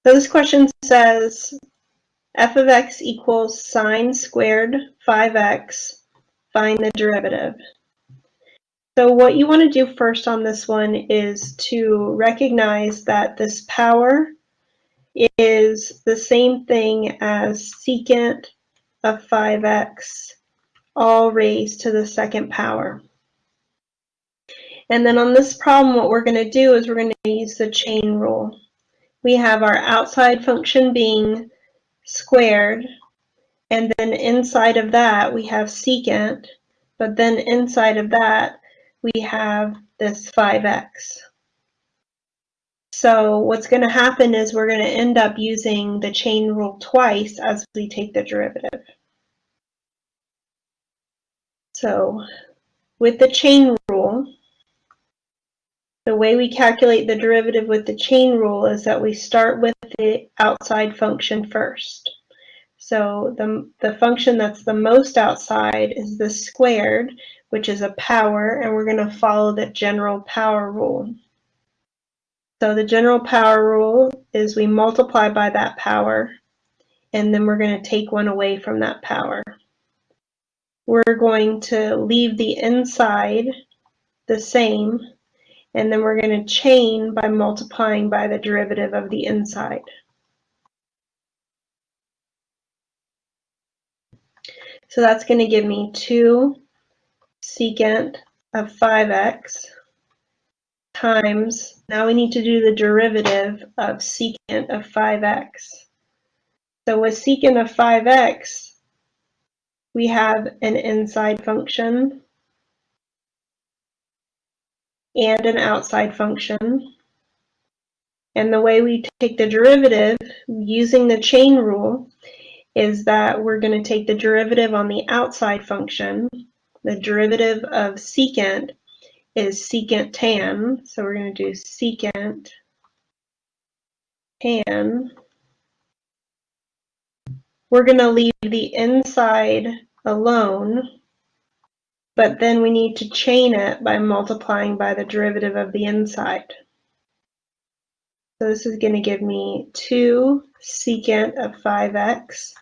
So this question says f of x equals sine squared 5x, find the derivative. So what you want to do first on this one is to recognize that this power is the same thing as secant of 5x all raised to the second power. And then on this problem, what we're going to do is we're going to use the chain rule. We have our outside function being squared, and then inside of that we have secant, but then inside of that we have this 5x. So what's going to happen is we're going to end up using the chain rule twice as we take the derivative. So with the chain rule, the way we calculate the derivative with the chain rule is that we start with the outside function first. So the function that's the most outside is the squared, which is a power, and we're going to follow the general power rule. So the general power rule is we multiply by that power, and then we're going to take one away from that power. We're going to leave the inside the same, and then we're going to chain by multiplying by the derivative of the inside. So that's going to give me 2 secant of 5x times, now we need to do the derivative of secant of 5x. So with secant of 5x, we have an inside function and an outside function. And the way we take the derivative using the chain rule is that we're going to take the derivative on the outside function. The derivative of secant is secant tan, so we're going to do secant tan. We're going to leave the inside alone, but then we need to chain it by multiplying by the derivative of the inside. So this is going to give me 2 secant of 5x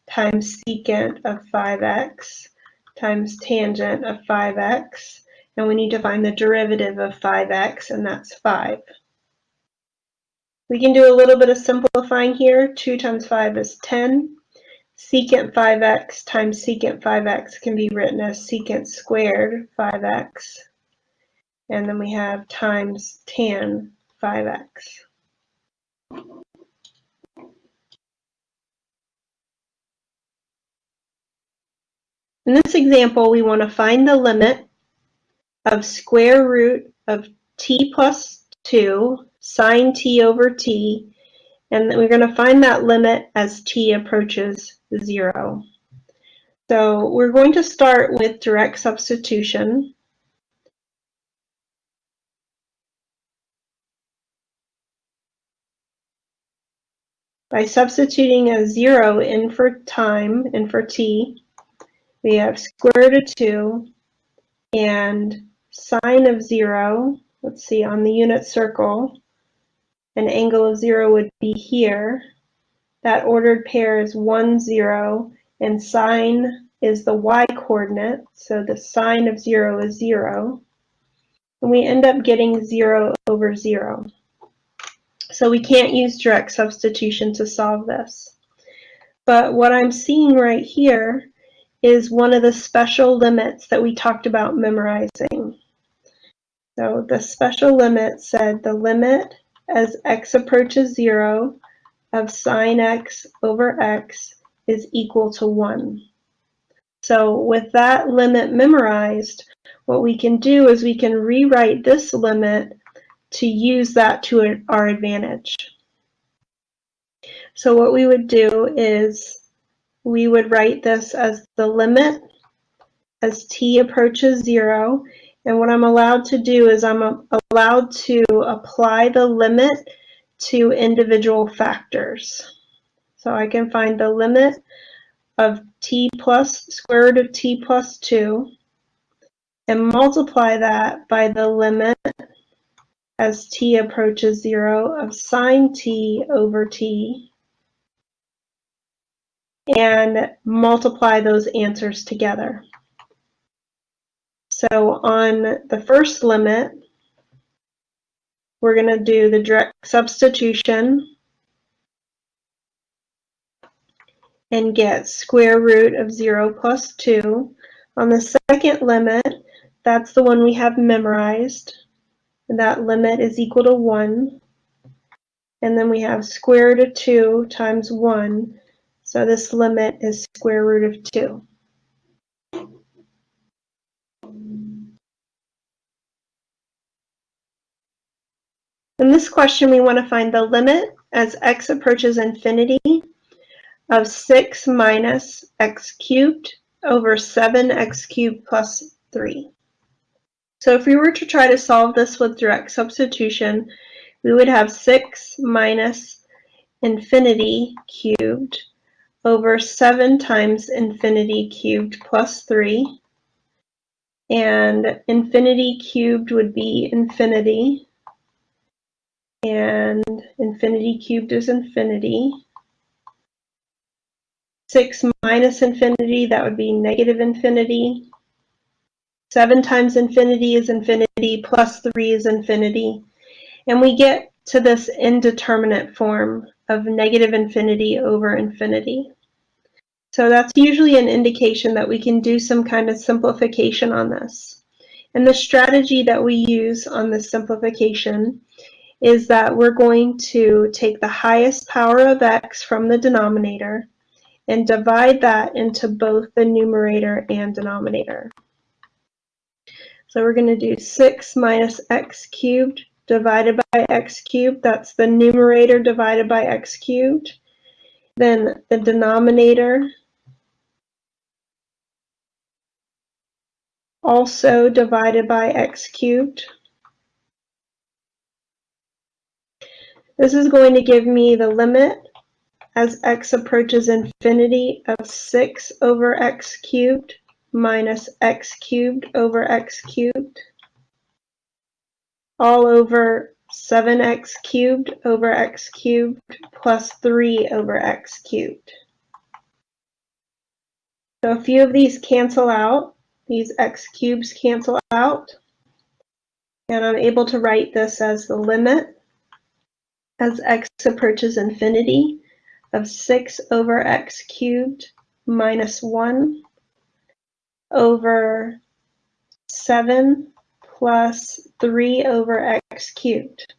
times secant of 5x times tangent of 5x, and we need to find the derivative of 5x, and that's 5. We can do a little bit of simplifying here. 2 times 5 is 10. Secant 5x times secant 5x can be written as secant squared 5x, and then we have times tan 5x. In this example, we want to find the limit of square root of t plus 2 sine t over t, and then we're going to find that limit as t approaches 0. So we're going to start with direct substitution. By substituting a 0 in for time and for t, we have square root of 2 and sine of 0. Let's see, on the unit circle, an angle of 0 would be here. That ordered pair is 1, 0, and sine is the y-coordinate, so the sine of 0 is 0. And we end up getting 0 over 0. So we can't use direct substitution to solve this. But what I'm seeing right here is one of the special limits that we talked about memorizing. So the special limit said the limit as x approaches 0 of sine x over x is equal to 1. So with that limit memorized, what we can do is we can rewrite this limit to use that to our advantage. So what we would do is we would write this as the limit as t approaches 0, and what I'm allowed to do is I'm allowed to apply the limit to individual factors. So I can find the limit of t plus square root of t plus 2 and multiply that by the limit as t approaches 0 of sine t over t, and multiply those answers together. So on the first limit, we're going to do the direct substitution and get square root of 0 plus 2. On the second limit, that's the one we have memorized. That limit is equal to 1. And then we have square root of 2 times 1. So this limit is square root of 2. In this question, we want to find the limit as x approaches infinity of 6 minus x cubed over 7x cubed plus 3. So if we were to try to solve this with direct substitution, we would have 6 minus infinity cubed over 7 times infinity cubed plus 3. And infinity cubed would be infinity. And infinity cubed is infinity. 6 minus infinity, that would be negative infinity. 7 times infinity is infinity, plus 3 is infinity. And we get to this indeterminate form of negative infinity over infinity. So that's usually an indication that we can do some kind of simplification on this. And the strategy that we use on this simplification is that we're going to take the highest power of x from the denominator and divide that into both the numerator and denominator. So we're going to do 6 minus x cubed divided by x cubed. That's the numerator divided by x cubed. Then the denominator also divided by x cubed. This is going to give me the limit as x approaches infinity of 6 over x cubed minus x cubed over x cubed all over 7x cubed over x cubed plus 3 over x cubed. So a few of these cancel out. These x cubes cancel out. And I'm able to write this as the limit as x approaches infinity of 6 over x cubed minus 1 over 7 plus 3 over x cubed.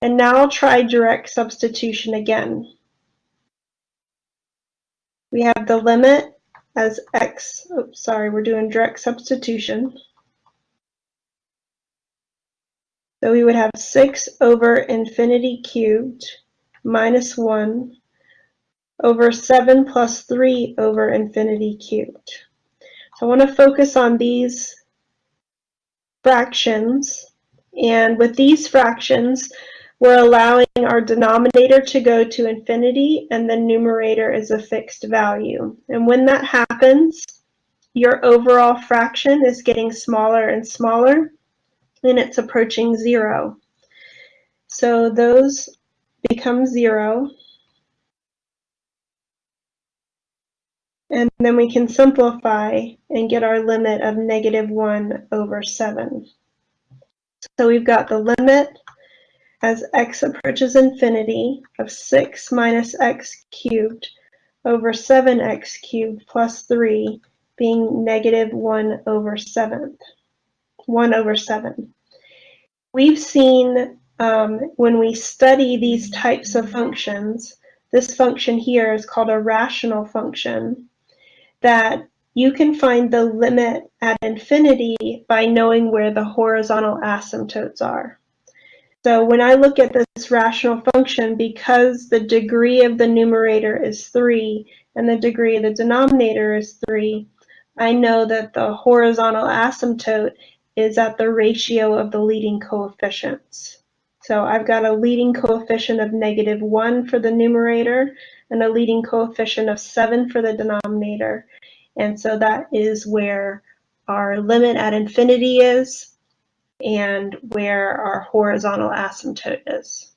And now I'll try direct substitution again. We have the limit as x, we're doing direct substitution. So we would have 6 over infinity cubed minus 1 over 7 plus 3 over infinity cubed. So I want to focus on these fractions, and with these fractions we're allowing our denominator to go to infinity and the numerator is a fixed value. And when that happens, your overall fraction is getting smaller and smaller and it's approaching 0. So those become 0. And then we can simplify and get our limit of negative 1 over 7. So we've got the limit as x approaches infinity of 6 minus x cubed over 7x cubed plus 3 being negative 1 over 7. We've seen when we study these types of functions, this function here is called a rational function, that you can find the limit at infinity by knowing where the horizontal asymptotes are. So when I look at this rational function, because the degree of the numerator is 3 and the degree of the denominator is 3, I know that the horizontal asymptote is at the ratio of the leading coefficients. So I've got a leading coefficient of negative 1 for the numerator and a leading coefficient of 7 for the denominator. And so that is where our limit at infinity is. and where our horizontal asymptote is.